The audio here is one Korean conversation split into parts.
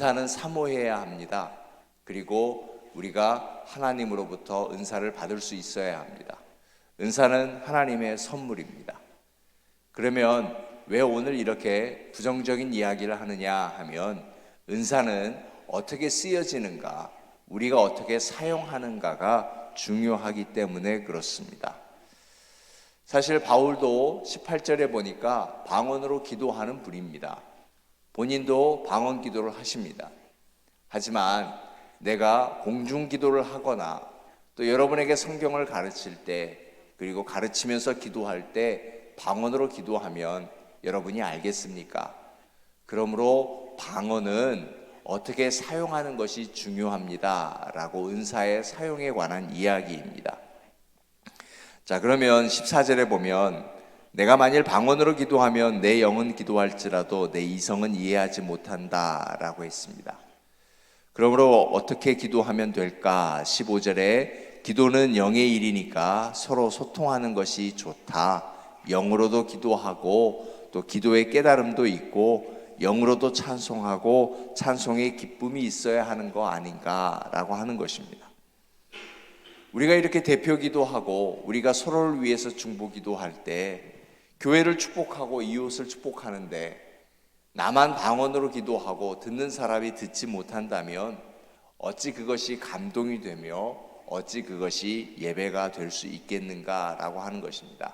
은사는 사모해야 합니다. 그리고 우리가 하나님으로부터 은사를 받을 수 있어야 합니다. 은사는 하나님의 선물입니다. 그러면 왜 오늘 이렇게 부정적인 이야기를 하느냐 하면, 은사는 어떻게 쓰여지는가, 우리가 어떻게 사용하는가가 중요하기 때문에 그렇습니다. 사실 바울도 18절에 보니까 방언으로 기도하는 분입니다. 본인도 방언 기도를 하십니다. 하지만 내가 공중 기도를 하거나 또 여러분에게 성경을 가르칠 때, 그리고 가르치면서 기도할 때 방언으로 기도하면 여러분이 알겠습니까? 그러므로 방언은 어떻게 사용하는 것이 중요합니다 라고 은사의 사용에 관한 이야기입니다. 자, 그러면 14절에 보면, 내가 만일 방언으로 기도하면 내 영은 기도할지라도 내 이성은 이해하지 못한다 라고 했습니다. 그러므로 어떻게 기도하면 될까? 15절에 기도는 영의 일이니까 서로 소통하는 것이 좋다. 영으로도 기도하고 또 기도의 깨달음도 있고 영으로도 찬송하고 찬송의 기쁨이 있어야 하는 거 아닌가라고 하는 것입니다. 우리가 이렇게 대표 기도하고 우리가 서로를 위해서 중보 기도할 때 교회를 축복하고 이웃을 축복하는데 나만 방언으로 기도하고 듣는 사람이 듣지 못한다면 어찌 그것이 감동이 되며 어찌 그것이 예배가 될 수 있겠는가라고 하는 것입니다.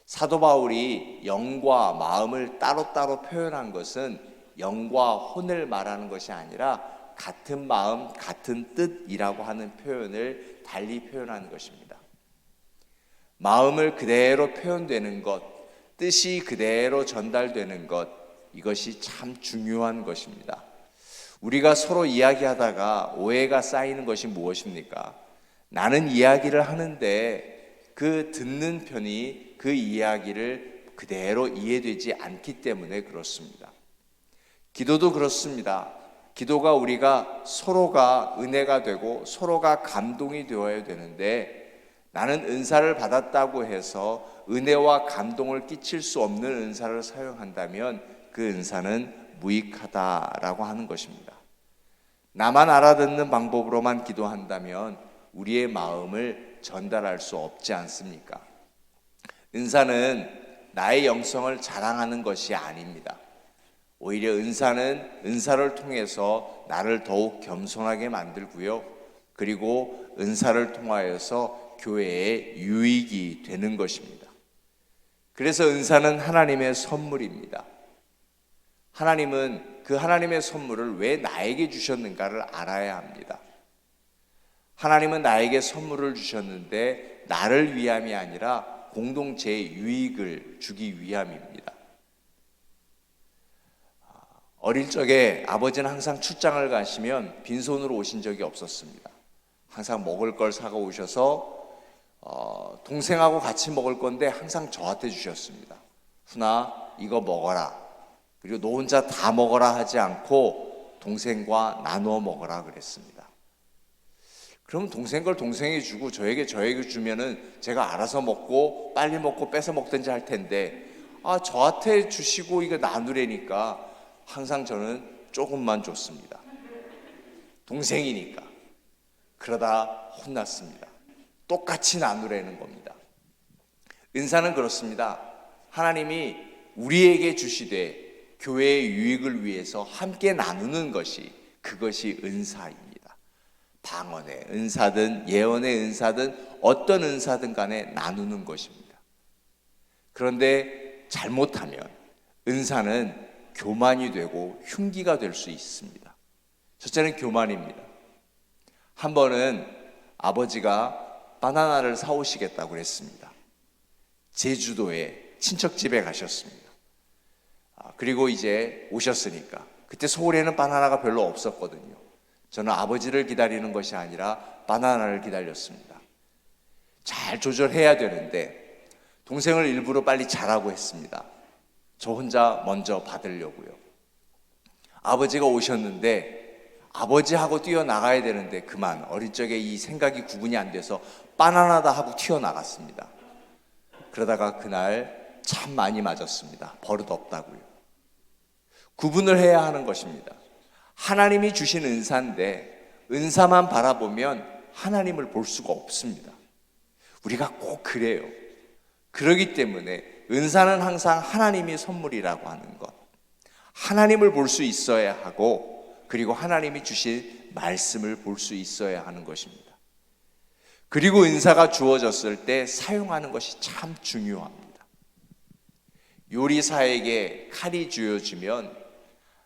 사도 바울이 영과 마음을 따로따로 표현한 것은 영과 혼을 말하는 것이 아니라 같은 마음, 같은 뜻이라고 하는 표현을 달리 표현하는 것입니다. 마음을 그대로 표현되는 것, 뜻이 그대로 전달되는 것, 이것이 참 중요한 것입니다. 우리가 서로 이야기하다가 오해가 쌓이는 것이 무엇입니까? 나는 이야기를 하는데 그 듣는 편이 그 이야기를 그대로 이해되지 않기 때문에 그렇습니다. 기도도 그렇습니다. 기도가 우리가 서로가 은혜가 되고 서로가 감동이 되어야 되는데, 나는 은사를 받았다고 해서 은혜와 감동을 끼칠 수 없는 은사를 사용한다면 그 은사는 무익하다라고 하는 것입니다. 나만 알아듣는 방법으로만 기도한다면 우리의 마음을 전달할 수 없지 않습니까? 은사는 나의 영성을 자랑하는 것이 아닙니다. 오히려 은사는 은사를 통해서 나를 더욱 겸손하게 만들고요, 그리고 은사를 통하여서 교회에 유익이 되는 것입니다. 그래서 은사는 하나님의 선물입니다. 하나님은 그 하나님의 선물을 왜 나에게 주셨는가를 알아야 합니다. 하나님은 나에게 선물을 주셨는데 나를 위함이 아니라 공동체의 유익을 주기 위함입니다. 어릴 적에 아버지는 항상 출장을 가시면 빈손으로 오신 적이 없었습니다. 항상 먹을 걸 사고 오셔서 동생하고 같이 먹을 건데 항상 저한테 주셨습니다. 훈아, 이거 먹어라. 그리고 너 혼자 다 먹어라 하지 않고 동생과 나누어 먹어라 그랬습니다. 그럼 동생 걸 동생이 주고 저에게 주면은 제가 알아서 먹고 빨리 먹고 뺏어 먹든지 할 텐데, 저한테 주시고 이거 나누려니까 항상 저는 조금만 줬습니다. 동생이니까. 그러다 혼났습니다. 똑같이 나누려는 겁니다. 은사는 그렇습니다. 하나님이 우리에게 주시되 교회의 유익을 위해서 함께 나누는 것이, 그것이 은사입니다. 방언의 은사든 예언의 은사든 어떤 은사든 간에 나누는 것입니다. 그런데 잘못하면 은사는 교만이 되고 흉기가 될 수 있습니다. 첫째는 교만입니다. 한 번은 아버지가 바나나를 사오시겠다고 그랬습니다. 제주도에 친척집에 가셨습니다. 그리고 이제 오셨으니까, 그때 서울에는 바나나가 별로 없었거든요. 저는 아버지를 기다리는 것이 아니라 바나나를 기다렸습니다. 잘 조절해야 되는데 동생을 일부러 빨리 자라고 했습니다. 저 혼자 먼저 받으려고요. 아버지가 오셨는데 아버지하고 뛰어나가야 되는데 그만, 어릴 적에 이 생각이 구분이 안 돼서 바나나다 하고 튀어나갔습니다. 그러다가 그날 참 많이 맞았습니다. 버릇 없다고요. 구분을 해야 하는 것입니다. 하나님이 주신 은사인데 은사만 바라보면 하나님을 볼 수가 없습니다. 우리가 꼭 그래요. 그렇기 때문에 은사는 항상 하나님이 선물이라고 하는 것, 하나님을 볼 수 있어야 하고, 그리고 하나님이 주신 말씀을 볼 수 있어야 하는 것입니다. 그리고 은사가 주어졌을 때 사용하는 것이 참 중요합니다. 요리사에게 칼이 주어지면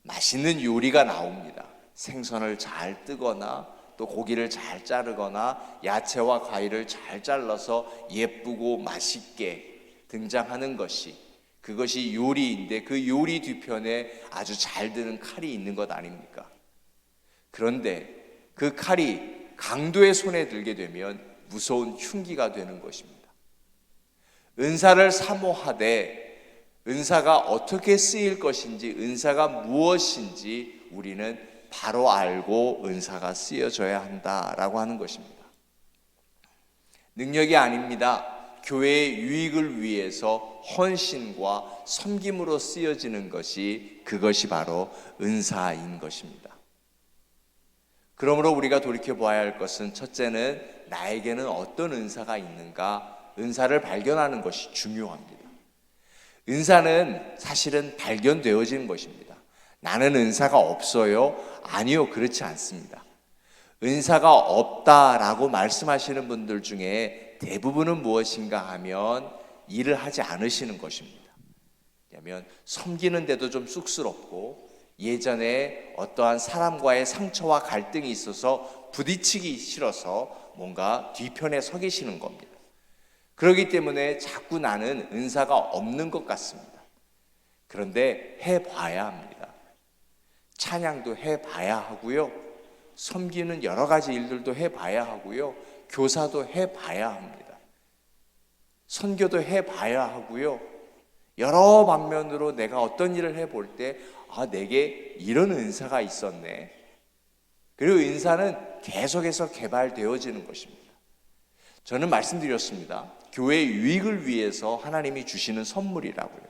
맛있는 요리가 나옵니다. 생선을 잘 뜨거나 또 고기를 잘 자르거나 야채와 과일을 잘 잘라서 예쁘고 맛있게 등장하는 것이, 그것이 요리인데 그 요리 뒤편에 아주 잘 드는 칼이 있는 것 아닙니까? 그런데 그 칼이 강도의 손에 들게 되면 무서운 흉기가 되는 것입니다. 은사를 사모하되 은사가 어떻게 쓰일 것인지, 은사가 무엇인지 우리는 바로 알고 은사가 쓰여져야 한다라고 하는 것입니다. 능력이 아닙니다. 교회의 유익을 위해서 헌신과 섬김으로 쓰여지는 것이, 그것이 바로 은사인 것입니다. 그러므로 우리가 돌이켜봐야 할 것은, 첫째는 나에게는 어떤 은사가 있는가, 은사를 발견하는 것이 중요합니다. 은사는 사실은 발견되어지는 것입니다. 나는 은사가 없어요? 아니요, 그렇지 않습니다. 은사가 없다라고 말씀하시는 분들 중에 대부분은 무엇인가 하면 일을 하지 않으시는 것입니다. 왜냐하면 섬기는데도 좀 쑥스럽고, 예전에 어떠한 사람과의 상처와 갈등이 있어서 부딪히기 싫어서 뭔가 뒤편에 서 계시는 겁니다. 그렇기 때문에 자꾸 나는 은사가 없는 것 같습니다. 그런데 해봐야 합니다. 찬양도 해봐야 하고요, 섬기는 여러 가지 일들도 해봐야 하고요, 교사도 해봐야 합니다. 선교도 해봐야 하고요, 여러 방면으로 내가 어떤 일을 해볼 때 내게 이런 은사가 있었네. 그리고 은사는 계속해서 개발되어지는 것입니다. 저는 말씀드렸습니다. 교회의 유익을 위해서 하나님이 주시는 선물이라고요.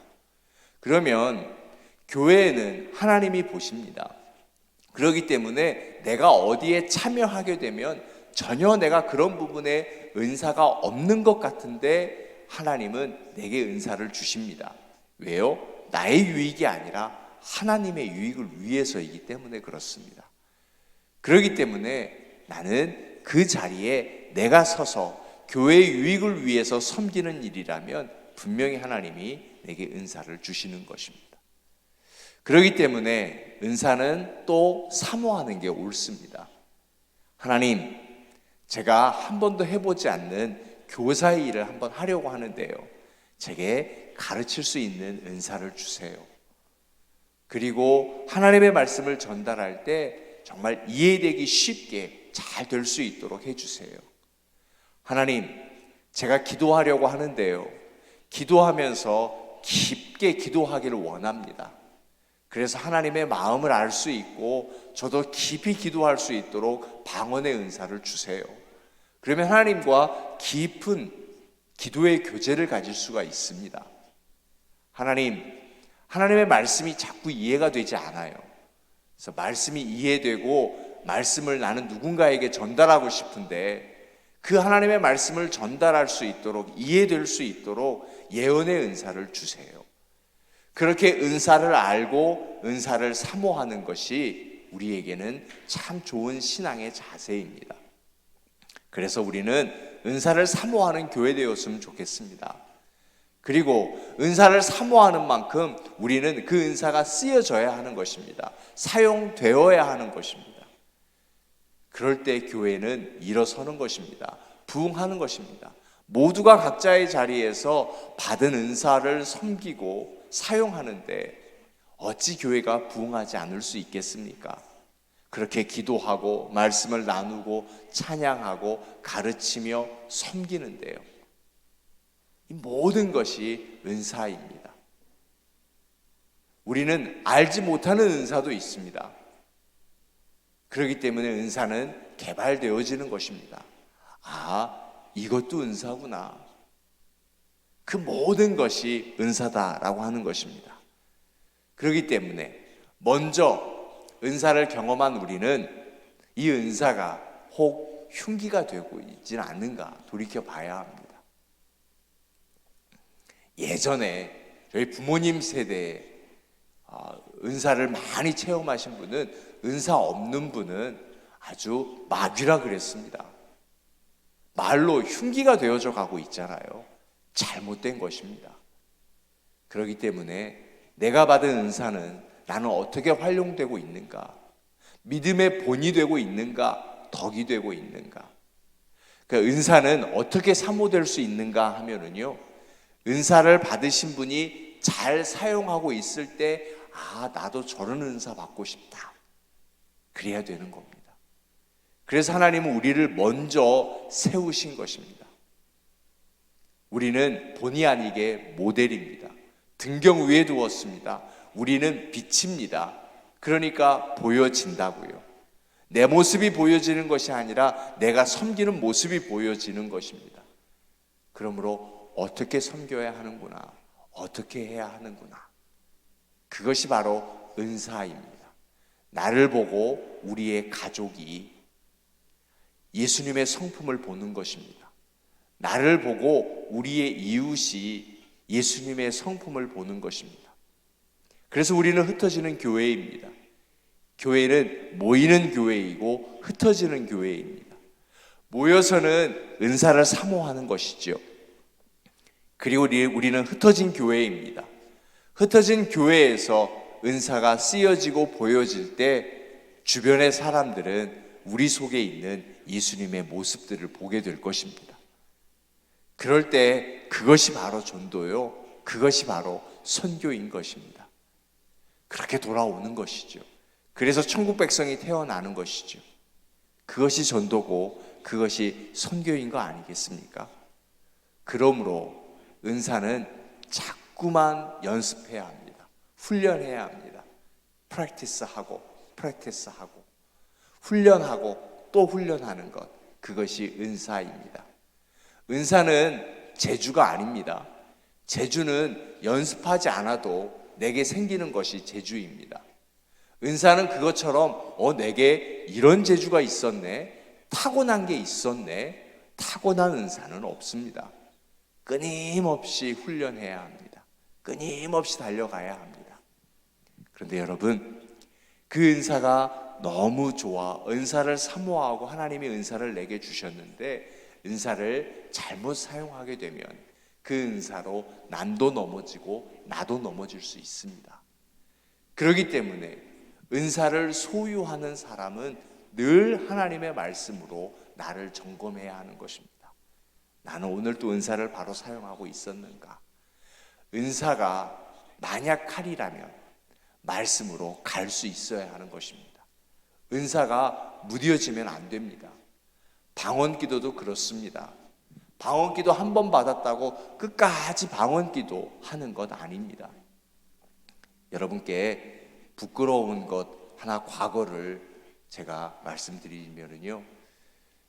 그러면 교회는 하나님이 보십니다. 그렇기 때문에 내가 어디에 참여하게 되면 전혀 내가 그런 부분에 은사가 없는 것 같은데 하나님은 내게 은사를 주십니다. 왜요? 나의 유익이 아니라 하나님의 유익을 위해서이기 때문에 그렇습니다. 그렇기 때문에 나는 그 자리에 내가 서서 교회의 유익을 위해서 섬기는 일이라면 분명히 하나님이 내게 은사를 주시는 것입니다. 그렇기 때문에 은사는 또 사모하는 게 옳습니다. 하나님, 제가 한 번도 해보지 않는 교사의 일을 한번 하려고 하는데요, 제게 가르칠 수 있는 은사를 주세요. 그리고 하나님의 말씀을 전달할 때 정말 이해되기 쉽게 잘 될 수 있도록 해주세요. 하나님, 제가 기도하려고 하는데요, 기도하면서 깊게 기도하기를 원합니다. 그래서 하나님의 마음을 알 수 있고 저도 깊이 기도할 수 있도록 방언의 은사를 주세요. 그러면 하나님과 깊은 기도의 교제를 가질 수가 있습니다. 하나님의 말씀이 자꾸 이해가 되지 않아요. 그래서 말씀이 이해되고 말씀을 나는 누군가에게 전달하고 싶은데 그 하나님의 말씀을 전달할 수 있도록, 이해될 수 있도록 예언의 은사를 주세요. 그렇게 은사를 알고 은사를 사모하는 것이 우리에게는 참 좋은 신앙의 자세입니다. 그래서 우리는 은사를 사모하는 교회 되었으면 좋겠습니다. 그리고 은사를 사모하는 만큼 우리는 그 은사가 쓰여져야 하는 것입니다. 사용되어야 하는 것입니다. 그럴 때 교회는 일어서는 것입니다. 부흥하는 것입니다. 모두가 각자의 자리에서 받은 은사를 섬기고 사용하는데 어찌 교회가 부흥하지 않을 수 있겠습니까? 그렇게 기도하고 말씀을 나누고 찬양하고 가르치며 섬기는데요, 이 모든 것이 은사입니다. 우리는 알지 못하는 은사도 있습니다. 그렇기 때문에 은사는 개발되어지는 것입니다. 이것도 은사구나. 그 모든 것이 은사다라고 하는 것입니다. 그렇기 때문에 먼저 은사를 경험한 우리는 이 은사가 혹 흉기가 되고 있지는 않는가 돌이켜 봐야 합니다. 예전에 저희 부모님 세대에 은사를 많이 체험하신 분은, 은사 없는 분은 아주 마귀라 그랬습니다. 말로 흉기가 되어져 가고 있잖아요. 잘못된 것입니다. 그렇기 때문에 내가 받은 은사는 나는 어떻게 활용되고 있는가, 믿음의 본이 되고 있는가, 덕이 되고 있는가, 그 은사는 어떻게 사모될 수 있는가 하면은요, 은사를 받으신 분이 잘 사용하고 있을 때 나도 저런 은사 받고 싶다, 그래야 되는 겁니다. 그래서 하나님은 우리를 먼저 세우신 것입니다. 우리는 본의 아니게 모델입니다. 등경 위에 두었습니다. 우리는 빛입니다. 그러니까 보여진다고요. 내 모습이 보여지는 것이 아니라 내가 섬기는 모습이 보여지는 것입니다. 그러므로 어떻게 섬겨야 하는구나, 어떻게 해야 하는구나, 그것이 바로 은사입니다. 나를 보고 우리의 가족이 예수님의 성품을 보는 것입니다. 나를 보고 우리의 이웃이 예수님의 성품을 보는 것입니다. 그래서 우리는 흩어지는 교회입니다. 교회는 모이는 교회이고 흩어지는 교회입니다. 모여서는 은사를 사모하는 것이죠. 그리고 우리는 흩어진 교회입니다. 흩어진 교회에서 은사가 쓰여지고 보여질 때 주변의 사람들은 우리 속에 있는 예수님의 모습들을 보게 될 것입니다. 그럴 때 그것이 바로 전도요, 그것이 바로 선교인 것입니다. 그렇게 돌아오는 것이죠. 그래서 천국 백성이 태어나는 것이죠. 그것이 전도고 그것이 선교인 거 아니겠습니까? 그러므로 은사는 자꾸만 연습해야 합니다. 훈련해야 합니다. 프랙티스하고 훈련하고 또 훈련하는 것, 그것이 은사입니다. 은사는 재주가 아닙니다. 재주는 연습하지 않아도 내게 생기는 것이 재주입니다. 은사는 그것처럼 내게 이런 재주가 있었네, 타고난 게 있었네, 타고난 은사는 없습니다. 끊임없이 훈련해야 합니다. 끊임없이 달려가야 합니다. 그런데 여러분, 그 은사가 너무 좋아, 은사를 사모하고 하나님이 은사를 내게 주셨는데 은사를 잘못 사용하게 되면 그 은사로 남도 넘어지고 나도 넘어질 수 있습니다. 그렇기 때문에 은사를 소유하는 사람은 늘 하나님의 말씀으로 나를 점검해야 하는 것입니다. 나는 오늘 또 은사를 바로 사용하고 있었는가? 은사가 만약 칼이라면 말씀으로 갈 수 있어야 하는 것입니다. 은사가 무뎌지면 안 됩니다. 방언기도도 그렇습니다. 방언기도 한 번 받았다고 끝까지 방언기도 하는 것 아닙니다. 여러분께 부끄러운 것 하나, 과거를 제가 말씀드리면요,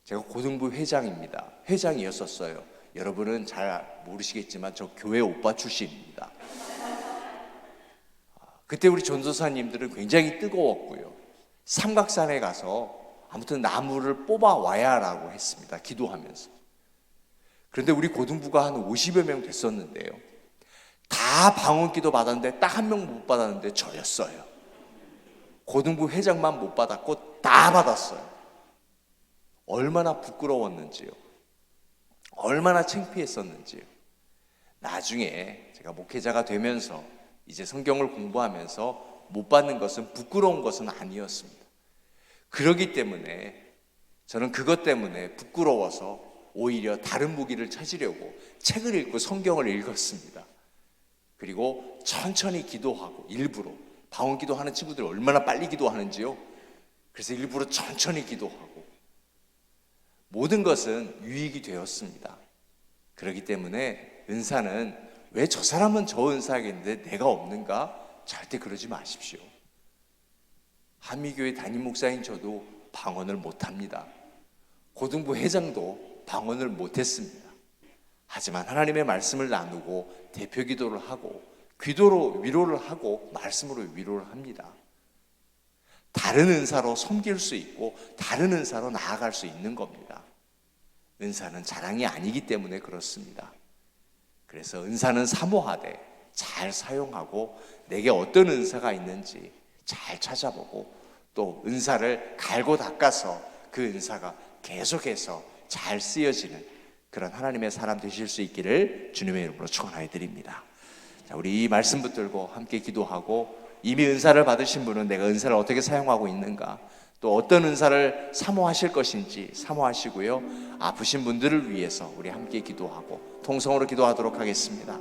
제가 고등부 회장입니다. 회장이었었어요. 여러분은 잘 모르시겠지만 저 교회 오빠 출신입니다. 그때 우리 전도사님들은 굉장히 뜨거웠고요. 삼각산에 가서 아무튼 나무를 뽑아 와야라고 했습니다. 기도하면서. 그런데 우리 고등부가 한 50여 명 됐었는데요, 다 방언기도 받았는데 딱 한 명 못 받았는데 저였어요. 고등부 회장만 못 받았고 다 받았어요. 얼마나 부끄러웠는지요, 얼마나 창피했었는지요. 나중에 제가 목회자가 되면서 이제 성경을 공부하면서 못 받는 것은 부끄러운 것은 아니었습니다. 그렇기 때문에 저는 그것 때문에 부끄러워서 오히려 다른 무기를 찾으려고 책을 읽고 성경을 읽었습니다. 그리고 천천히 기도하고, 일부러 방언기도 하는 친구들이 얼마나 빨리 기도하는지요. 그래서 일부러 천천히 기도하고, 모든 것은 유익이 되었습니다. 그렇기 때문에 은사는, 왜 저 사람은 저 은사하겠는데 내가 없는가? 절대 그러지 마십시오. 한미교회 담임 목사인 저도 방언을 못합니다. 고등부 회장도 방언을 못했습니다. 하지만 하나님의 말씀을 나누고 대표 기도를 하고, 기도로 위로를 하고 말씀으로 위로를 합니다. 다른 은사로 섬길 수 있고 다른 은사로 나아갈 수 있는 겁니다. 은사는 자랑이 아니기 때문에 그렇습니다. 그래서 은사는 사모하되 잘 사용하고 내게 어떤 은사가 있는지 잘 찾아보고 또 은사를 갈고 닦아서 그 은사가 계속해서 잘 쓰여지는 그런 하나님의 사람 되실 수 있기를 주님의 이름으로 축원하여 드립니다. 자, 우리 이 말씀 붙들고 함께 기도하고 이미 은사를 받으신 분은 내가 은사를 어떻게 사용하고 있는가, 또 어떤 은사를 사모하실 것인지 사모하시고요. 아프신 분들을 위해서 우리 함께 기도하고 통성으로 기도하도록 하겠습니다.